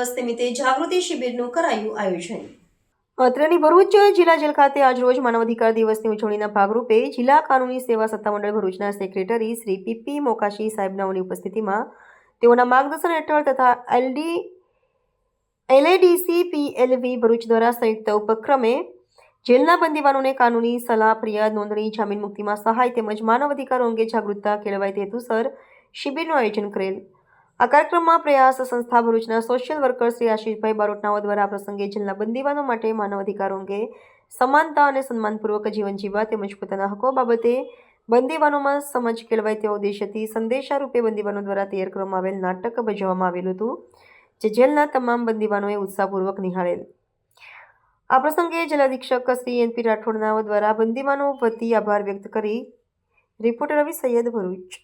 દિવસ નિમિત્તે જાગૃતિ શિબિરનું કરાયું આયોજન। અત્રેની ભરૂચ જિલ્લા જેલ ખાતે આજરોજ માનવ અધિકાર દિવસની ઉજવણીના ભાગરૂપે જિલ્લા કાનૂની સેવા સત્તામંડળ ભરૂચના સેક્રેટરી શ્રી પીપી મોકાશી સાહેબનાઓની ઉપસ્થિતિમાં તેઓના માર્ગદર્શન હેઠળ તથા એલએડીસી પીએલવી ભરૂચ દ્વારા સંયુક્ત ઉપક્રમે જેલના બંદીવાનોને કાનૂની સલાહ, ફરિયાદ નોંધણી, જામીન મુક્તિમાં સહાય તેમજ માનવ અધિકારો અંગે જાગૃતતા કેળવાય તે હેતુસર શિબિરનું આયોજન કરેલ। આ કાર્યક્રમમાં પ્રયાસ સંસ્થા ભરૂચના સોશિયલ વર્કર શ્રી આશીષભાઈ બારોટનાઓ દ્વારા આ પ્રસંગે જેલના બંદીવાનો માટે માનવ અધિકારો અંગે સમાનતા અને સન્માનપૂર્વક જીવન જીવવા તેમજ પોતાના હકો બાબતે બંદીવાનોમાં સમજ કેળવાય તેવા ઉદ્દેશ્યથી સંદેશા રૂપે બંદીવાનો દ્વારા તૈયાર કરવામાં આવેલ નાટક ભજવવામાં આવેલું હતું, જે જેલના તમામ બંદીવાનોએ ઉત્સાહપૂર્વક નિહાળેલ। આ પ્રસંગે જેલ અધિક્ષક શ્રી એનપી રાઠોડનાઓ દ્વારા બંદીવાનો વતી આભાર વ્યક્ત કરી રિપોર્ટર રવિ સૈયદ, ભરૂચ।